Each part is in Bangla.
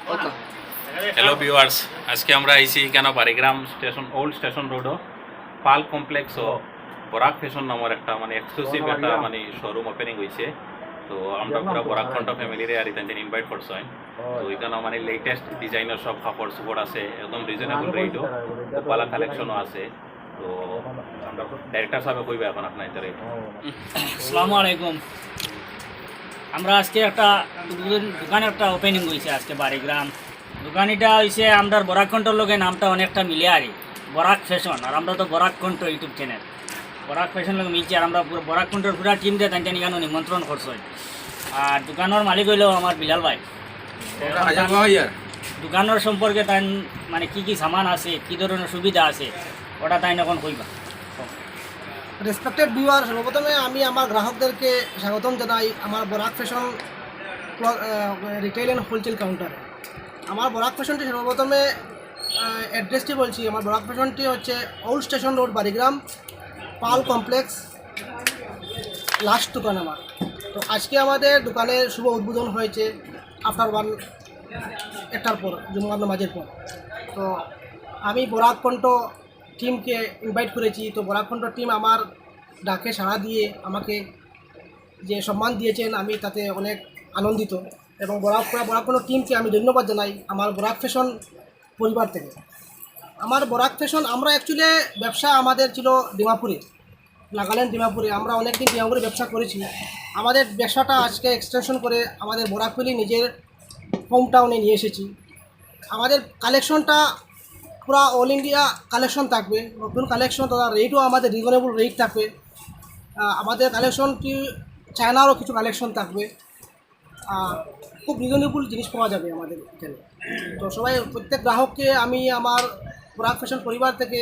হ্যালো ভিউয়ার্স, আজকে আমরা আইছি কেন বারিগ্রাম স্টেশন ওল্ড স্টেশন রোডও পাল কমপ্লেক্স ও বরাক ফ্যাশন নামের একটা মানে এক্সক্লুসিভ একটা মানে শোরুম ওপেনিং হয়েছে। তো আমরা পুরো বরাক ফ্রন্ট ফ্যামিলিরে আর ইতান ইনভাইট করছেন। তো এখানে মানে লেটেস্ট ডিজাইনের সব কাপড় সুপড় আছে, একদম রিজনেবল রেটও, পালা কালেকশনও আছে। তো আমরা ডাইরেক্টর সাহেব কইবে এখন আপনার ইতারে। আসসালামু আলাইকুম। আমরা আজকে একটা দোকানের একটা ওপেনিং হয়েছে আজকে বারিগ্রাম। দোকানিটা হয়েছে আমরা বরাক কণ্ঠর লগে নামটা অনেকটা মিলে আর বরাক ফ্যাশন, আর আমরা তো বরাক কণ্ঠ ইউটিউব চ্যানেল বরাক ফ্যাশন লগে মিলছে। আর আমরা পুরো বরাক কণ্ঠর পুরা টিম দিয়ে তাই এখানে নিমন্ত্রণ করছি। আর দোকানের মালিক হইল আমার বিলাল ভাই। দোকানের সম্পর্কে তাই মানে কি সামান আছে, কী ধরনের সুবিধা আছে ওটা তাই এখন কইবা। রেসপেক্টেড ভিউয়ার, সর্বপ্রথমে আমি আমার গ্রাহকদেরকে স্বাগতম জানাই আমার Barak fashion retail and wholesale কাউন্টারে। আমার বরাক ফ্যাশনটি সর্বপ্রথমে অ্যাড্রেসটি বলছি। আমার বরাক ফ্যাশনটি হচ্ছে ওল্ড স্টেশন রোড, বারিগ্রাম, পাল কমপ্লেক্স, লাস্ট দোকান আমার। তো আজকে আমাদের দোকানের শুভ উদ্বোধন হয়েছে আফটার 1টার পর, জুম্মার নামাজের পর। তো আমি বরাক কণ্ঠ টিমকে ইনভাইট করেছি। তো বরাক কণ্ঠ টিম আমার ডাকে সাড়া দিয়ে আমাকে যে সম্মান দিয়েছেন, আমি তাতে অনেক আনন্দিত। এবং বরাক কণ্ঠ টিমকে আমি ধন্যবাদ জানাই আমার বরাক ফ্যাশন পরিবার থেকে। আমার বরাক ফ্যাশন, আমরা অ্যাকচুয়ালি ব্যবসা আমাদের ছিল ডিমাপুরে, নাগাল্যান্ড ডিমাপুরে। আমরা অনেকদিন ডিমাপুরে ব্যবসা করেছি। আমাদের ব্যবসাটা আজকে এক্সটেনশন করে আমাদের বরাকপল্লি নিজের হোম টাউনে নিয়ে এসেছি। আমাদের কালেকশনটা পুরো অল ইন্ডিয়া কালেকশন থাকবে, নতুন কালেকশন, তার রেটও আমাদের রিজনেবল রেট থাকবে। আমাদের কালেকশনটি চায়নারও কিছু কালেকশন থাকবে। খুব রিজনেবল জিনিস পাওয়া যাবে আমাদের এখানে। তো সবাই, প্রত্যেক গ্রাহককে আমি আমার বরাক ফ্যাশন পরিবার থেকে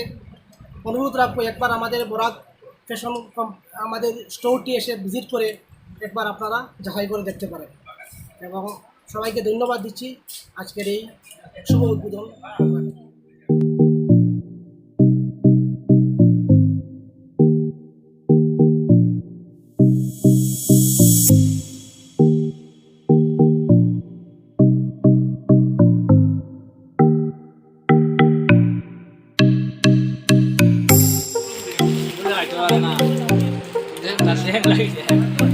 অনুরোধ রাখবো, একবার আমাদের বরাক ফ্যাশন আমাদের স্টোরটি এসে ভিজিট করে একবার আপনারা যাচাই করে দেখতে পারেন। এবং সবাইকে ধন্যবাদ দিচ্ছি আজকের এই শুভ উদ্বোধন। না